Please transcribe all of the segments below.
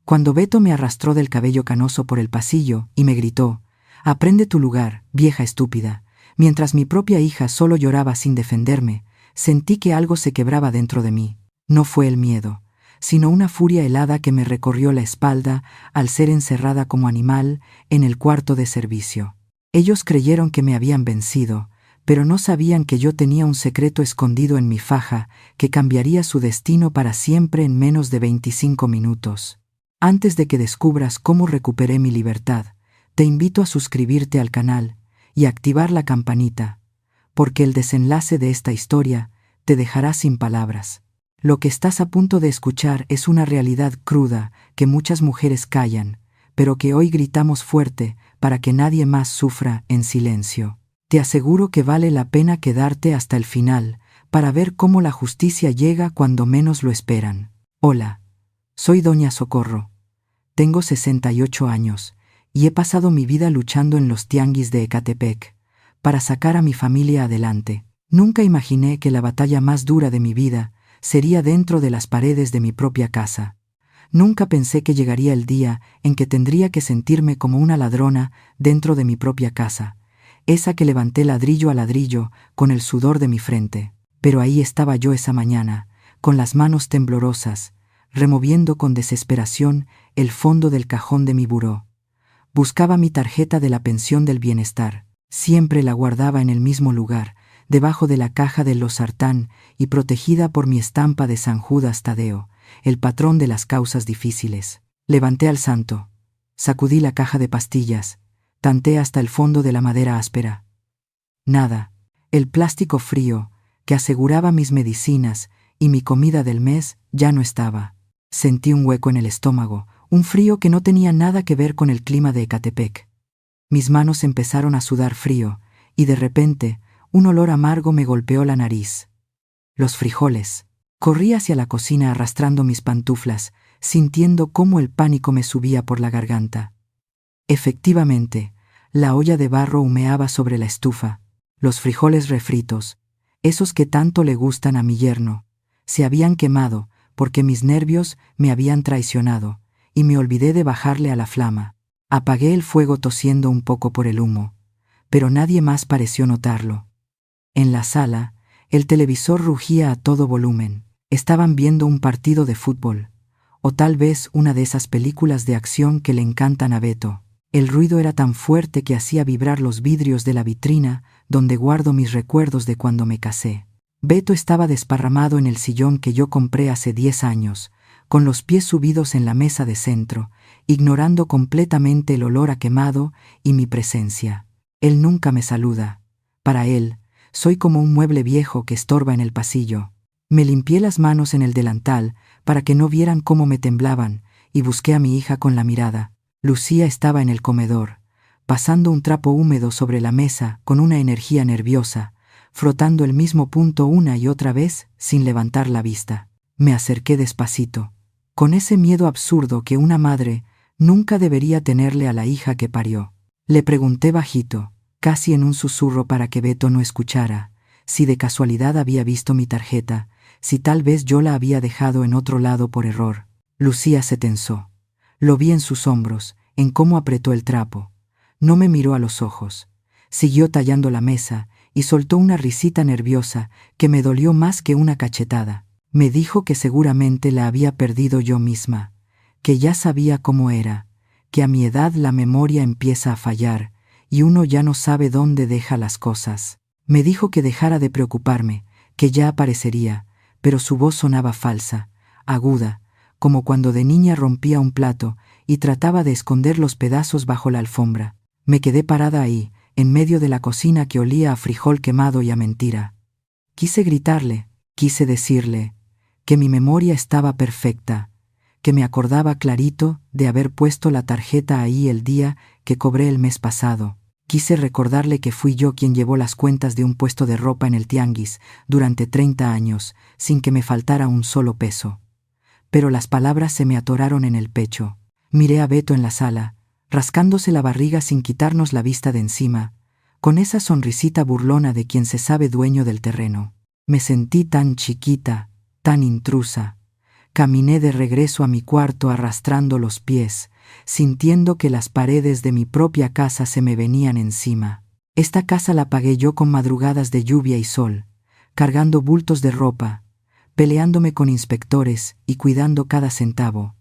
Cuando Beto me arrastró del cabello canoso por el pasillo y me gritó: «Aprende tu lugar, vieja estúpida», mientras mi propia hija solo lloraba sin defenderme, sentí que algo se quebraba dentro de mí. No fue el miedo, sino una furia helada que me recorrió la espalda al ser encerrada como animal en el cuarto de servicio. Ellos creyeron que me habían vencido, pero no sabían que yo tenía un secreto escondido en mi faja que cambiaría su destino para siempre en menos de 25 minutos. Antes de que descubras cómo recuperé mi libertad, te invito a suscribirte al canal y activar la campanita, porque el desenlace de esta historia te dejará sin palabras. Lo que estás a punto de escuchar es una realidad cruda que muchas mujeres callan, pero que hoy gritamos fuerte para que nadie más sufra en silencio. Te aseguro que vale la pena quedarte hasta el final para ver cómo la justicia llega cuando menos lo esperan. Hola, soy Doña Socorro. Tengo 68 años y he pasado mi vida luchando en los tianguis de Ecatepec para sacar a mi familia adelante. Nunca imaginé que la batalla más dura de mi vida sería dentro de las paredes de mi propia casa. Nunca pensé que llegaría el día en que tendría que sentirme como una ladrona dentro de mi propia casa, esa que levanté ladrillo a ladrillo con el sudor de mi frente. Pero ahí estaba yo esa mañana, con las manos temblorosas, removiendo con desesperación el fondo del cajón de mi buró. Buscaba mi tarjeta de la pensión del bienestar. Siempre la guardaba en el mismo lugar, debajo de la caja del losartán y protegida por mi estampa de San Judas Tadeo, el patrón de las causas difíciles. Levanté al santo, sacudí la caja de pastillas, tanteé hasta el fondo de la madera áspera. Nada. El plástico frío, que aseguraba mis medicinas y mi comida del mes, ya no estaba. Sentí un hueco en el estómago, un frío que no tenía nada que ver con el clima de Ecatepec. Mis manos empezaron a sudar frío, y de repente, un olor amargo me golpeó la nariz. Los frijoles. Corrí hacia la cocina arrastrando mis pantuflas, sintiendo cómo el pánico me subía por la garganta. Efectivamente, la olla de barro humeaba sobre la estufa. Los frijoles refritos, esos que tanto le gustan a mi yerno, se habían quemado porque mis nervios me habían traicionado, y me olvidé de bajarle a la flama. Apagué el fuego tosiendo un poco por el humo, pero nadie más pareció notarlo. En la sala, el televisor rugía a todo volumen. Estaban viendo un partido de fútbol, o tal vez una de esas películas de acción que le encantan a Beto. El ruido era tan fuerte que hacía vibrar los vidrios de la vitrina donde guardo mis recuerdos de cuando me casé. Beto estaba desparramado en el sillón que yo compré hace 10 años, con los pies subidos en la mesa de centro, ignorando completamente el olor a quemado y mi presencia. Él nunca me saluda. Para él, soy como un mueble viejo que estorba en el pasillo. Me limpié las manos en el delantal para que no vieran cómo me temblaban y busqué a mi hija con la mirada. Lucía estaba en el comedor, pasando un trapo húmedo sobre la mesa con una energía nerviosa, frotando el mismo punto una y otra vez sin levantar la vista. Me acerqué despacito, con ese miedo absurdo que una madre nunca debería tenerle a la hija que parió. Le pregunté bajito, casi en un susurro para que Beto no escuchara, si de casualidad había visto mi tarjeta, si tal vez yo la había dejado en otro lado por error. Lucía se tensó. Lo vi en sus hombros, en cómo apretó el trapo. No me miró a los ojos. Siguió tallando la mesa y soltó una risita nerviosa que me dolió más que una cachetada. Me dijo que seguramente la había perdido yo misma, que ya sabía cómo era, que a mi edad la memoria empieza a fallar y uno ya no sabe dónde deja las cosas. Me dijo que dejara de preocuparme, que ya aparecería, pero su voz sonaba falsa, aguda, como cuando de niña rompía un plato y trataba de esconder los pedazos bajo la alfombra. Me quedé parada ahí, en medio de la cocina que olía a frijol quemado y a mentira. Quise gritarle, quise decirle que mi memoria estaba perfecta, que me acordaba clarito de haber puesto la tarjeta ahí el día que cobré el mes pasado. Quise recordarle que fui yo quien llevó las cuentas de un puesto de ropa en el tianguis durante 30 años, sin que me faltara un solo peso. Pero las palabras se me atoraron en el pecho. Miré a Beto en la sala, rascándose la barriga sin quitarnos la vista de encima, con esa sonrisita burlona de quien se sabe dueño del terreno. Me sentí tan chiquita, tan intrusa. Caminé de regreso a mi cuarto arrastrando los pies, sintiendo que las paredes de mi propia casa se me venían encima. Esta casa la pagué yo con madrugadas de lluvia y sol, cargando bultos de ropa, peleándome con inspectores y cuidando cada centavo.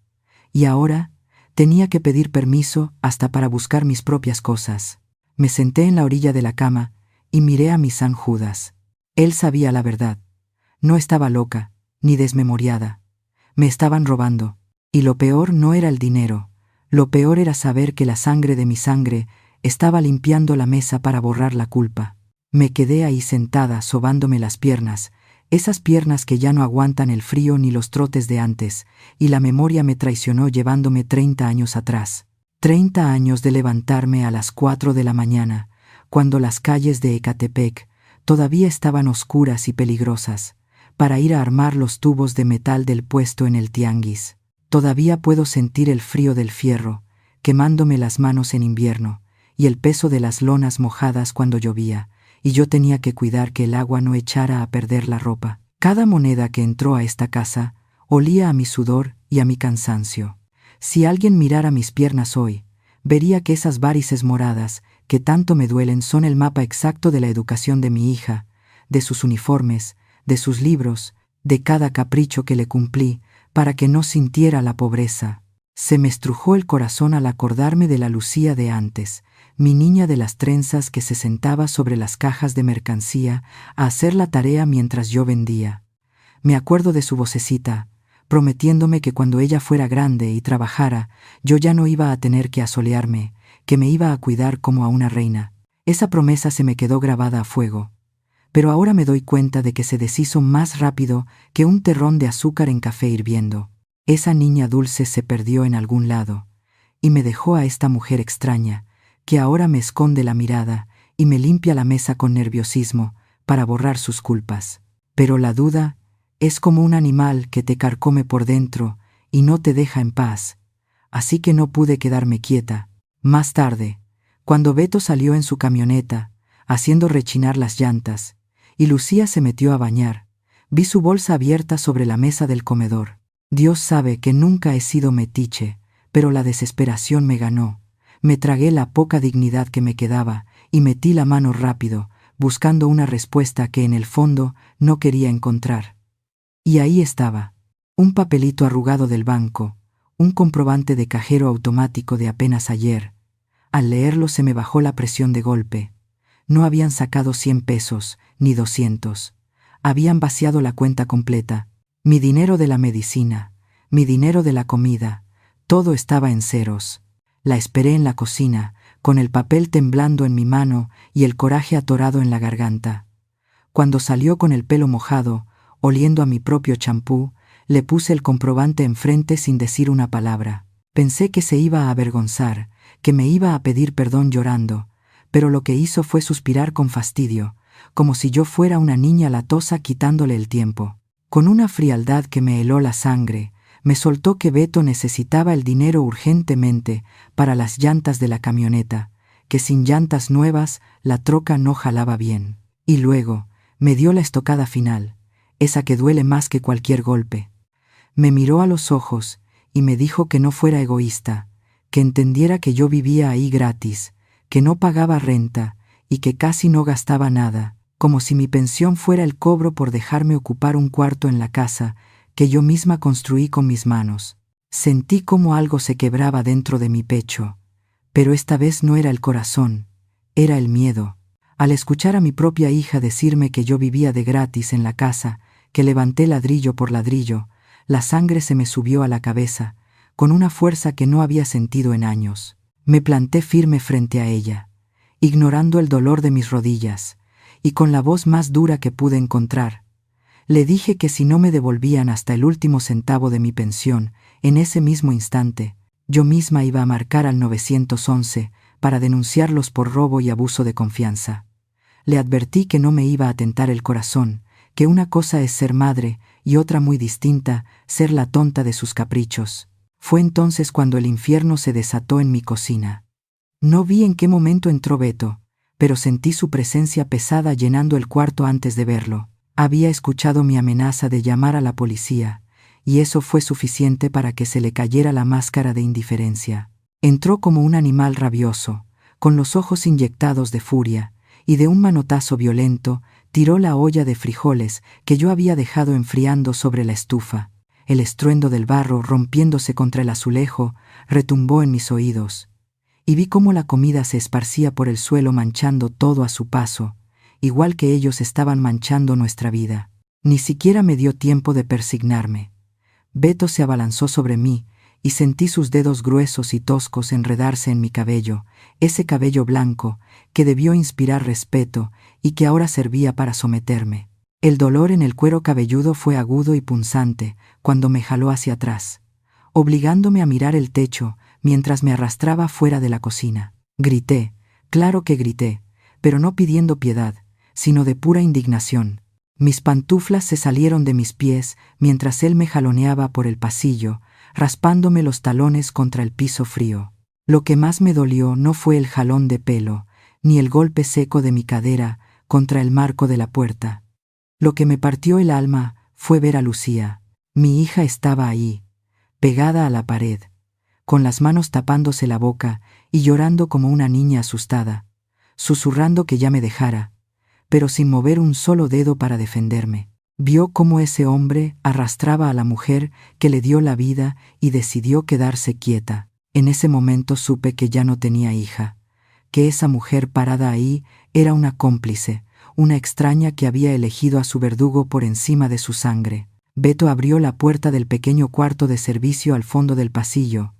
Y ahora tenía que pedir permiso hasta para buscar mis propias cosas. Me senté en la orilla de la cama y miré a mi San Judas. Él sabía la verdad. No estaba loca, ni desmemoriada. Me estaban robando. Y lo peor no era el dinero. Lo peor era saber que la sangre de mi sangre estaba limpiando la mesa para borrar la culpa. Me quedé ahí sentada sobándome las piernas, esas piernas que ya no aguantan el frío ni los trotes de antes, y la memoria me traicionó llevándome 30 años atrás. 30 años de levantarme a las 4 de la mañana, cuando las calles de Ecatepec todavía estaban oscuras y peligrosas, para ir a armar los tubos de metal del puesto en el tianguis. Todavía puedo sentir el frío del fierro, quemándome las manos en invierno, y el peso de las lonas mojadas cuando llovía, y yo tenía que cuidar que el agua no echara a perder la ropa. Cada moneda que entró a esta casa olía a mi sudor y a mi cansancio. Si alguien mirara mis piernas hoy, vería que esas varices moradas que tanto me duelen son el mapa exacto de la educación de mi hija, de sus uniformes, de sus libros, de cada capricho que le cumplí para que no sintiera la pobreza. Se me estrujó el corazón al acordarme de la Lucía de antes, mi niña de las trenzas que se sentaba sobre las cajas de mercancía a hacer la tarea mientras yo vendía. Me acuerdo de su vocecita, prometiéndome que cuando ella fuera grande y trabajara, yo ya no iba a tener que asolearme, que me iba a cuidar como a una reina. Esa promesa se me quedó grabada a fuego. Pero ahora me doy cuenta de que se deshizo más rápido que un terrón de azúcar en café hirviendo. Esa niña dulce se perdió en algún lado, y me dejó a esta mujer extraña, que ahora me esconde la mirada y me limpia la mesa con nerviosismo para borrar sus culpas. Pero la duda es como un animal que te carcome por dentro y no te deja en paz, así que no pude quedarme quieta. Más tarde, cuando Beto salió en su camioneta, haciendo rechinar las llantas, y Lucía se metió a bañar, vi su bolsa abierta sobre la mesa del comedor. Dios sabe que nunca he sido metiche, pero la desesperación me ganó. Me tragué la poca dignidad que me quedaba y metí la mano rápido, buscando una respuesta que en el fondo no quería encontrar. Y ahí estaba, un papelito arrugado del banco, un comprobante de cajero automático de apenas ayer. Al leerlo se me bajó la presión de golpe. No habían sacado 100 pesos, ni 200. Habían vaciado la cuenta completa. Mi dinero de la medicina, mi dinero de la comida, todo estaba en ceros. La esperé en la cocina, con el papel temblando en mi mano y el coraje atorado en la garganta. Cuando salió con el pelo mojado, oliendo a mi propio champú, le puse el comprobante enfrente sin decir una palabra. Pensé que se iba a avergonzar, que me iba a pedir perdón llorando, pero lo que hizo fue suspirar con fastidio, como si yo fuera una niña latosa quitándole el tiempo. Con una frialdad que me heló la sangre, me soltó que Beto necesitaba el dinero urgentemente para las llantas de la camioneta, que sin llantas nuevas la troca no jalaba bien. Y luego me dio la estocada final, esa que duele más que cualquier golpe. Me miró a los ojos y me dijo que no fuera egoísta, que entendiera que yo vivía ahí gratis, que no pagaba renta y que casi no gastaba nada, como si mi pensión fuera el cobro por dejarme ocupar un cuarto en la casa que yo misma construí con mis manos. Sentí como algo se quebraba dentro de mi pecho, pero esta vez no era el corazón, era el miedo. Al escuchar a mi propia hija decirme que yo vivía de gratis en la casa, que levanté ladrillo por ladrillo, la sangre se me subió a la cabeza, con una fuerza que no había sentido en años. Me planté firme frente a ella, ignorando el dolor de mis rodillas, y con la voz más dura que pude encontrar, le dije que si no me devolvían hasta el último centavo de mi pensión, en ese mismo instante, yo misma iba a marcar al 911 para denunciarlos por robo y abuso de confianza. Le advertí que no me iba a tentar el corazón, que una cosa es ser madre y otra muy distinta, ser la tonta de sus caprichos. Fue entonces cuando el infierno se desató en mi cocina. No vi en qué momento entró Beto, pero sentí su presencia pesada llenando el cuarto antes de verlo. Había escuchado mi amenaza de llamar a la policía, y eso fue suficiente para que se le cayera la máscara de indiferencia. Entró como un animal rabioso, con los ojos inyectados de furia, y de un manotazo violento tiró la olla de frijoles que yo había dejado enfriando sobre la estufa. El estruendo del barro rompiéndose contra el azulejo retumbó en mis oídos, y vi cómo la comida se esparcía por el suelo manchando todo a su paso, igual que ellos estaban manchando nuestra vida. Ni siquiera me dio tiempo de persignarme. Beto se abalanzó sobre mí, y sentí sus dedos gruesos y toscos enredarse en mi cabello, ese cabello blanco que debió inspirar respeto y que ahora servía para someterme. El dolor en el cuero cabelludo fue agudo y punzante cuando me jaló hacia atrás, obligándome a mirar el techo mientras me arrastraba fuera de la cocina. Grité, claro que grité, pero no pidiendo piedad, sino de pura indignación. Mis pantuflas se salieron de mis pies mientras él me jaloneaba por el pasillo, raspándome los talones contra el piso frío. Lo que más me dolió no fue el jalón de pelo, ni el golpe seco de mi cadera contra el marco de la puerta. Lo que me partió el alma fue ver a Lucía. Mi hija estaba ahí, pegada a la pared, con las manos tapándose la boca y llorando como una niña asustada, susurrando que ya me dejara, pero sin mover un solo dedo para defenderme. Vio cómo ese hombre arrastraba a la mujer que le dio la vida y decidió quedarse quieta. En ese momento supe que ya no tenía hija, que esa mujer parada ahí era una cómplice, una extraña que había elegido a su verdugo por encima de su sangre. Beto abrió la puerta del pequeño cuarto de servicio al fondo del pasillo,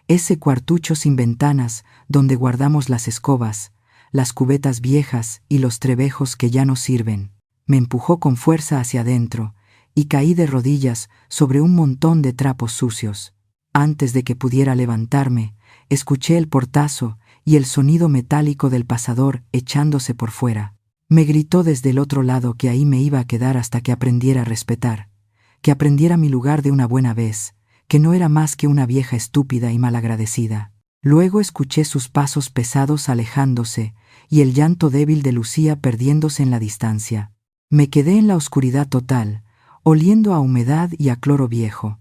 ese cuartucho sin ventanas donde guardamos las escobas, las cubetas viejas y los trebejos que ya no sirven. Me empujó con fuerza hacia adentro y caí de rodillas sobre un montón de trapos sucios. Antes de que pudiera levantarme, escuché el portazo y el sonido metálico del pasador echándose por fuera. Me gritó desde el otro lado que ahí me iba a quedar hasta que aprendiera a respetar, que aprendiera mi lugar de una buena vez, que no era más que una vieja estúpida y malagradecida. Luego escuché sus pasos pesados alejándose y el llanto débil de Lucía perdiéndose en la distancia. Me quedé en la oscuridad total, oliendo a humedad y a cloro viejo.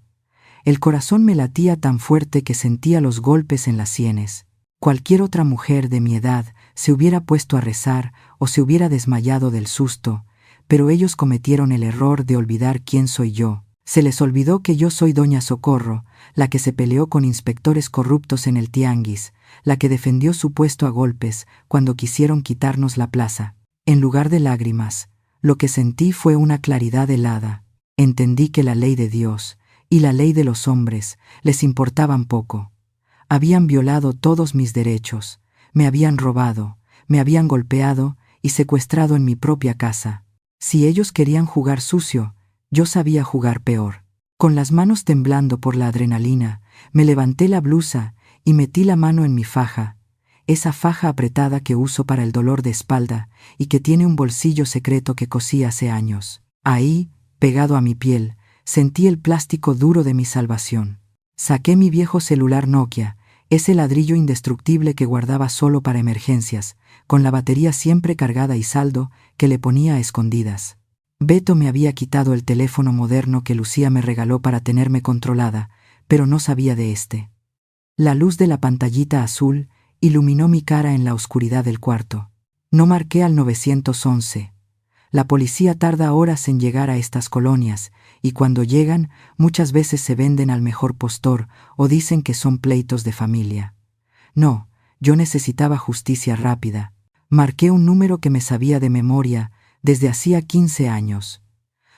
El corazón me latía tan fuerte que sentía los golpes en las sienes. Cualquier otra mujer de mi edad se hubiera puesto a rezar o se hubiera desmayado del susto, pero ellos cometieron el error de olvidar quién soy yo. Se les olvidó que yo soy Doña Socorro, la que se peleó con inspectores corruptos en el tianguis, la que defendió su puesto a golpes cuando quisieron quitarnos la plaza. En lugar de lágrimas, lo que sentí fue una claridad helada. Entendí que la ley de Dios y la ley de los hombres les importaban poco. Habían violado todos mis derechos, me habían robado, me habían golpeado y secuestrado en mi propia casa. Si ellos querían jugar sucio, yo sabía jugar peor. Con las manos temblando por la adrenalina, me levanté la blusa y metí la mano en mi faja, esa faja apretada que uso para el dolor de espalda y que tiene un bolsillo secreto que cosí hace años. Ahí, pegado a mi piel, sentí el plástico duro de mi salvación. Saqué mi viejo celular Nokia, ese ladrillo indestructible que guardaba solo para emergencias, con la batería siempre cargada y saldo que le ponía a escondidas. Beto me había quitado el teléfono moderno que Lucía me regaló para tenerme controlada, pero no sabía de este. La luz de la pantallita azul iluminó mi cara en la oscuridad del cuarto. No marqué al 911. La policía tarda horas en llegar a estas colonias, y cuando llegan, muchas veces se venden al mejor postor o dicen que son pleitos de familia. No, yo necesitaba justicia rápida. Marqué un número que me sabía de memoria desde hacía 15 años.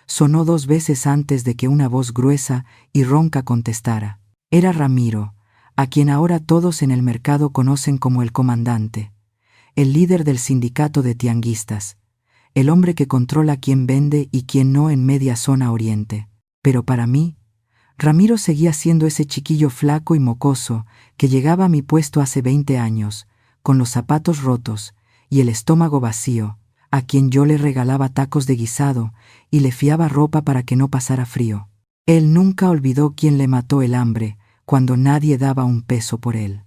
Sonó 2 veces antes de que una voz gruesa y ronca contestara. Era Ramiro, a quien ahora todos en el mercado conocen como el comandante, el líder del sindicato de tianguistas, el hombre que controla quién vende y quién no en media zona oriente. Pero para mí, Ramiro seguía siendo ese chiquillo flaco y mocoso que llegaba a mi puesto hace 20 años, con los zapatos rotos y el estómago vacío, a quien yo le regalaba tacos de guisado y le fiaba ropa para que no pasara frío. Él nunca olvidó quién le mató el hambre cuando nadie daba un peso por él.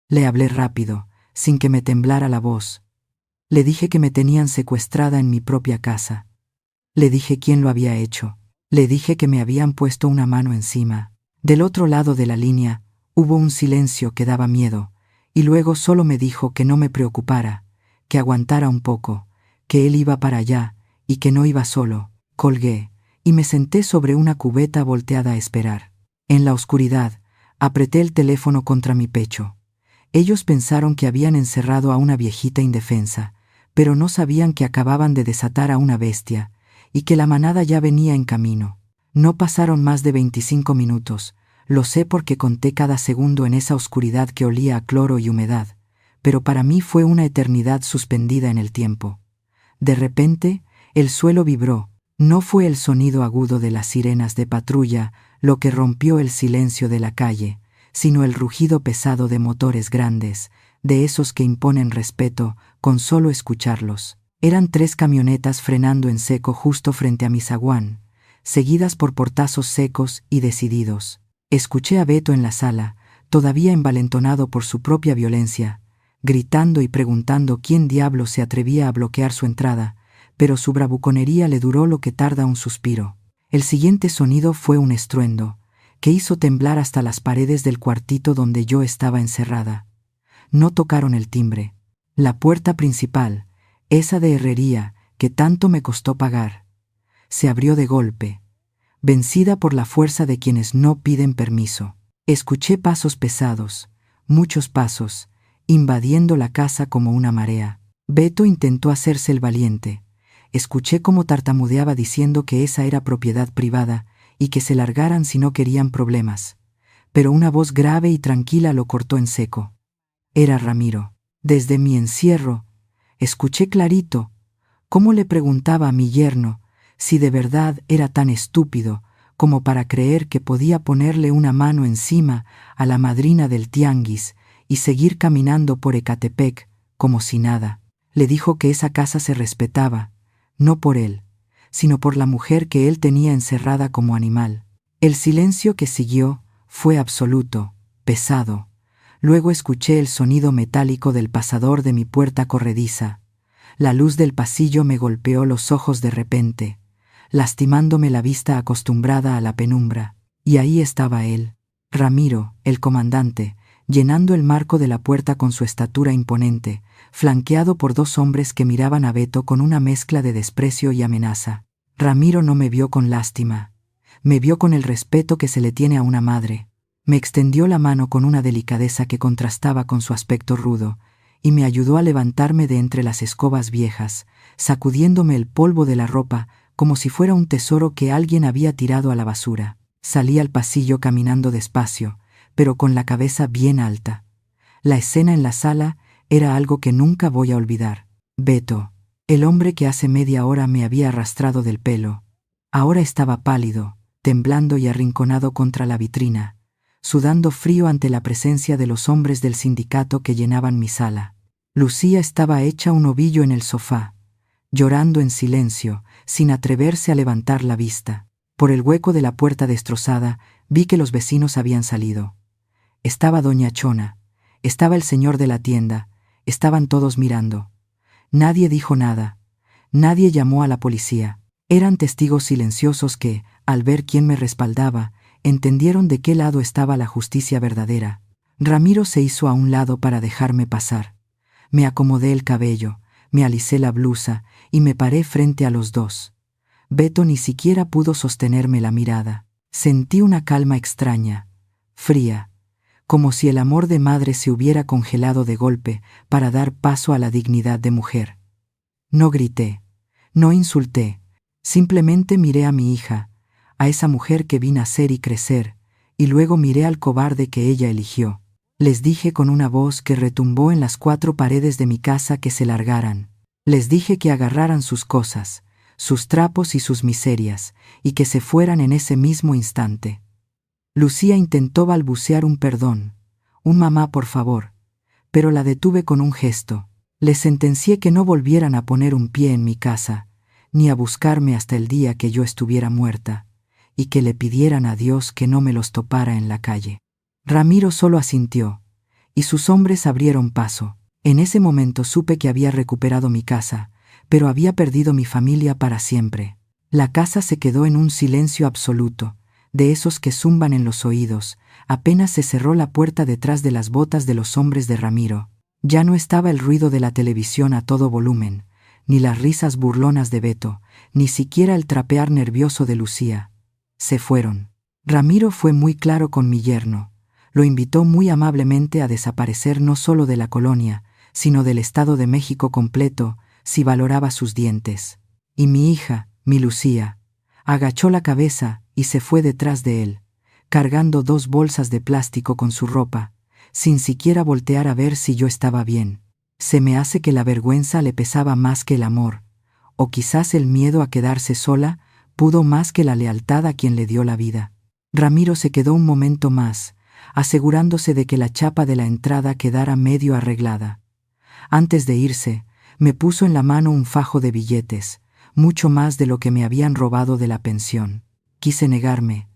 Le hablé rápido, sin que me temblara la voz. Le dije que me tenían secuestrada en mi propia casa. Le dije quién lo había hecho. Le dije que me habían puesto una mano encima. Del otro lado de la línea, hubo un silencio que daba miedo, y luego solo me dijo que no me preocupara, que aguantara un poco, que él iba para allá, y que no iba solo. Colgué, y me senté sobre una cubeta volteada a esperar. En la oscuridad, apreté el teléfono contra mi pecho. Ellos pensaron que habían encerrado a una viejita indefensa, pero no sabían que acababan de desatar a una bestia, y que la manada ya venía en camino. No pasaron más de 25 minutos, lo sé porque conté cada segundo en esa oscuridad que olía a cloro y humedad, pero para mí fue una eternidad suspendida en el tiempo. De repente, el suelo vibró. No fue el sonido agudo de las sirenas de patrulla lo que rompió el silencio de la calle, sino el rugido pesado de motores grandes, de esos que imponen respeto con solo escucharlos. Eran 3 camionetas frenando en seco justo frente a mi zaguán, seguidas por portazos secos y decididos. Escuché a Beto en la sala, todavía envalentonado por su propia violencia, gritando y preguntando quién diablo se atrevía a bloquear su entrada, pero su bravuconería le duró lo que tarda un suspiro. El siguiente sonido fue un estruendo, que hizo temblar hasta las paredes del cuartito donde yo estaba encerrada. No tocaron el timbre. La puerta principal, esa de herrería que tanto me costó pagar, se abrió de golpe, vencida por la fuerza de quienes no piden permiso. Escuché pasos pesados, muchos pasos, invadiendo la casa como una marea. Beto intentó hacerse el valiente. Escuché cómo tartamudeaba diciendo que esa era propiedad privada y que se largaran si no querían problemas. Pero una voz grave y tranquila lo cortó en seco. Era Ramiro. Desde mi encierro, escuché clarito cómo le preguntaba a mi yerno si de verdad era tan estúpido como para creer que podía ponerle una mano encima a la madrina del tianguis y seguir caminando por Ecatepec como si nada. Le dijo que esa casa se respetaba, no por él, sino por la mujer que él tenía encerrada como animal. El silencio que siguió fue absoluto, pesado. Luego escuché el sonido metálico del pasador de mi puerta corrediza. La luz del pasillo me golpeó los ojos de repente, lastimándome la vista acostumbrada a la penumbra. Y ahí estaba él, Ramiro, el comandante, llenando el marco de la puerta con su estatura imponente, flanqueado por 2 hombres que miraban a Beto con una mezcla de desprecio y amenaza. Ramiro no me vio con lástima, me vio con el respeto que se le tiene a una madre. Me extendió la mano con una delicadeza que contrastaba con su aspecto rudo, y me ayudó a levantarme de entre las escobas viejas, sacudiéndome el polvo de la ropa como si fuera un tesoro que alguien había tirado a la basura. Salí al pasillo caminando despacio, pero con la cabeza bien alta. La escena en la sala era algo que nunca voy a olvidar. Beto, el hombre que hace media hora me había arrastrado del pelo, ahora estaba pálido, temblando y arrinconado contra la vitrina, sudando frío ante la presencia de los hombres del sindicato que llenaban mi sala. Lucía estaba hecha un ovillo en el sofá, llorando en silencio, sin atreverse a levantar la vista. Por el hueco de la puerta destrozada vi que los vecinos habían salido. Estaba doña Chona, estaba el señor de la tienda, estaban todos mirando. Nadie dijo nada, nadie llamó a la policía. Eran testigos silenciosos que, al ver quién me respaldaba, entendieron de qué lado estaba la justicia verdadera. Ramiro se hizo a un lado para dejarme pasar. Me acomodé el cabello, me alisé la blusa y me paré frente a los 2. Beto ni siquiera pudo sostenerme la mirada. Sentí una calma extraña, fría, como si el amor de madre se hubiera congelado de golpe para dar paso a la dignidad de mujer. No grité, no insulté, simplemente miré a mi hija, a esa mujer que vi nacer y crecer, y luego miré al cobarde que ella eligió. Les dije con una voz que retumbó en las 4 paredes de mi casa que se largaran. Les dije que agarraran sus cosas, sus trapos y sus miserias, y que se fueran en ese mismo instante. Lucía intentó balbucear un perdón, un mamá por favor, pero la detuve con un gesto. Les sentencié que no volvieran a poner un pie en mi casa, ni a buscarme hasta el día que yo estuviera muerta, y que le pidieran a Dios que no me los topara en la calle. Ramiro solo asintió, y sus hombres abrieron paso. En ese momento supe que había recuperado mi casa, pero había perdido mi familia para siempre. La casa se quedó en un silencio absoluto, de esos que zumban en los oídos. Apenas se cerró la puerta detrás de las botas de los hombres de Ramiro. Ya no estaba el ruido de la televisión a todo volumen, ni las risas burlonas de Beto, ni siquiera el trapear nervioso de Lucía. Se fueron. Ramiro fue muy claro con mi yerno. Lo invitó muy amablemente a desaparecer no solo de la colonia, sino del Estado de México completo, si valoraba sus dientes. Y mi hija, mi Lucía, agachó la cabeza y se fue detrás de él, cargando 2 bolsas de plástico con su ropa, sin siquiera voltear a ver si yo estaba bien. Se me hace que la vergüenza le pesaba más que el amor, o quizás el miedo a quedarse sola pudo más que la lealtad a quien le dio la vida. Ramiro se quedó un momento más, asegurándose de que la chapa de la entrada quedara medio arreglada. Antes de irse, me puso en la mano un fajo de billetes, mucho más de lo que me habían robado de la pensión. Quise negarme,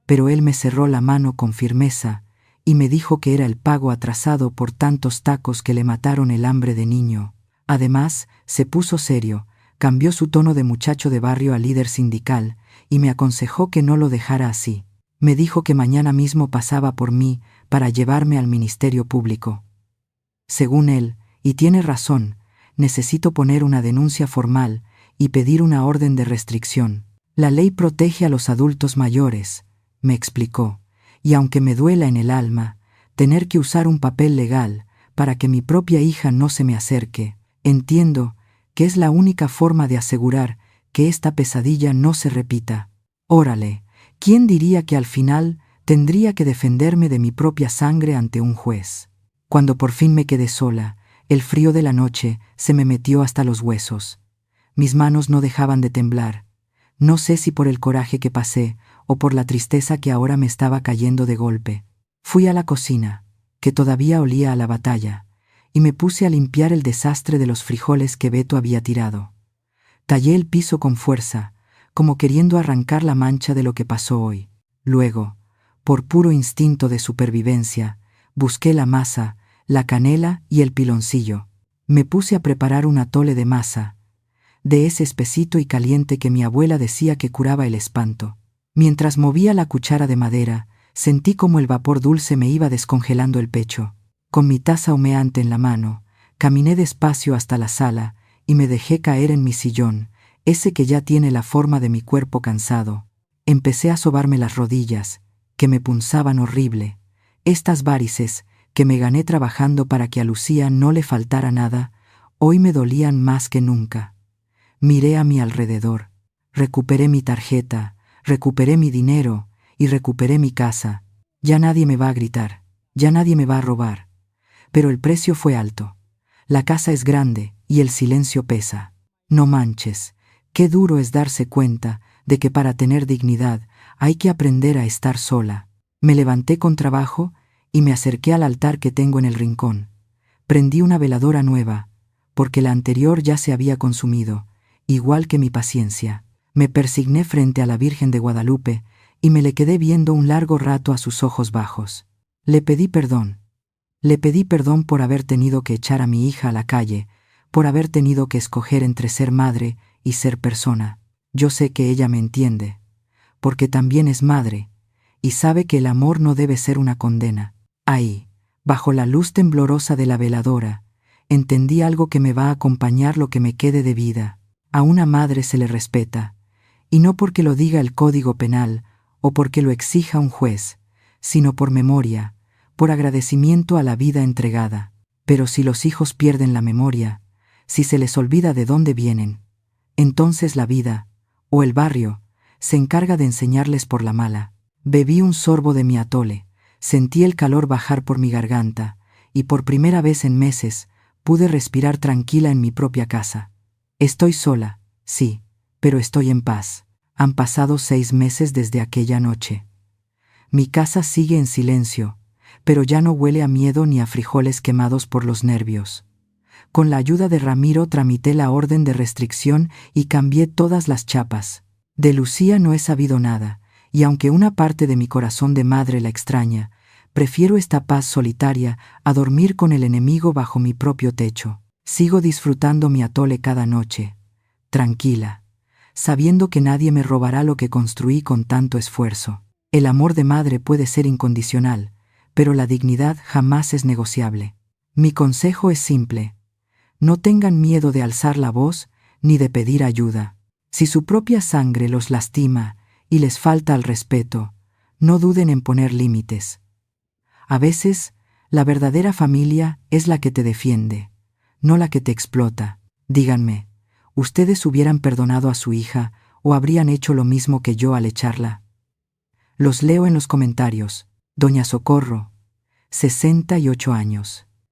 pero él me cerró la mano con firmeza y me dijo que era el pago atrasado por tantos tacos que le mataron el hambre de niño. Además, se puso serio, cambió su tono de muchacho de barrio a líder sindical y me aconsejó que no lo dejara así. Me dijo que mañana mismo pasaba por mí para llevarme al Ministerio Público. Según él, y tiene razón, necesito poner una denuncia formal y pedir una orden de restricción. La ley protege a los adultos mayores, me explicó, y aunque me duela en el alma tener que usar un papel legal para que mi propia hija no se me acerque, entiendo que es la única forma de asegurar que esta pesadilla no se repita. Órale, ¿quién diría que al final tendría que defenderme de mi propia sangre ante un juez? Cuando por fin me quedé sola, el frío de la noche se me metió hasta los huesos. Mis manos no dejaban de temblar. No sé si por el coraje que pasé o por la tristeza que ahora me estaba cayendo de golpe. Fui a la cocina, que todavía olía a la batalla, y me puse a limpiar el desastre de los frijoles que Beto había tirado. Tallé el piso con fuerza, como queriendo arrancar la mancha de lo que pasó hoy. Luego, por puro instinto de supervivencia, busqué la masa, la canela y el piloncillo. Me puse a preparar un atole de masa, de ese espesito y caliente que mi abuela decía que curaba el espanto. Mientras movía la cuchara de madera, sentí como el vapor dulce me iba descongelando el pecho. Con mi taza humeante en la mano, caminé despacio hasta la sala y me dejé caer en mi sillón, ese que ya tiene la forma de mi cuerpo cansado. Empecé a sobarme las rodillas, que me punzaban horrible. Estas varices, que me gané trabajando para que a Lucía no le faltara nada, hoy me dolían más que nunca. Miré a mi alrededor. Recuperé mi tarjeta, recuperé mi dinero y recuperé mi casa. Ya nadie me va a gritar, ya nadie me va a robar. Pero el precio fue alto. La casa es grande y el silencio pesa. No manches, qué duro es darse cuenta de que para tener dignidad hay que aprender a estar sola. Me levanté con trabajo y me acerqué al altar que tengo en el rincón. Prendí una veladora nueva, porque la anterior ya se había consumido, igual que mi paciencia. Me persigné frente a la Virgen de Guadalupe y me le quedé viendo un largo rato a sus ojos bajos. Le pedí perdón. Le pedí perdón por haber tenido que echar a mi hija a la calle, por haber tenido que escoger entre ser madre y ser persona. Yo sé que ella me entiende, porque también es madre, y sabe que el amor no debe ser una condena. Ahí, bajo la luz temblorosa de la veladora, entendí algo que me va a acompañar lo que me quede de vida. A una madre se le respeta, y no porque lo diga el Código Penal o porque lo exija un juez, sino por memoria, por agradecimiento a la vida entregada. Pero si los hijos pierden la memoria, si se les olvida de dónde vienen, entonces la vida, o el barrio, se encarga de enseñarles por la mala. Bebí un sorbo de mi atole, sentí el calor bajar por mi garganta, y por primera vez en meses pude respirar tranquila en mi propia casa. Estoy sola, sí, pero estoy en paz. Han pasado 6 meses desde aquella noche. Mi casa sigue en silencio, pero ya no huele a miedo ni a frijoles quemados por los nervios. Con la ayuda de Ramiro tramité la orden de restricción y cambié todas las chapas. De Lucía no he sabido nada, y aunque una parte de mi corazón de madre la extraña, prefiero esta paz solitaria a dormir con el enemigo bajo mi propio techo. Sigo disfrutando mi atole cada noche, tranquila, sabiendo que nadie me robará lo que construí con tanto esfuerzo. El amor de madre puede ser incondicional, pero la dignidad jamás es negociable. Mi consejo es simple. No tengan miedo de alzar la voz ni de pedir ayuda. Si su propia sangre los lastima y les falta al respeto, no duden en poner límites. A veces, la verdadera familia es la que te defiende, no la que te explota. Díganme, ¿ustedes hubieran perdonado a su hija o habrían hecho lo mismo que yo al echarla? Los leo en los comentarios. Doña Socorro, 68 años.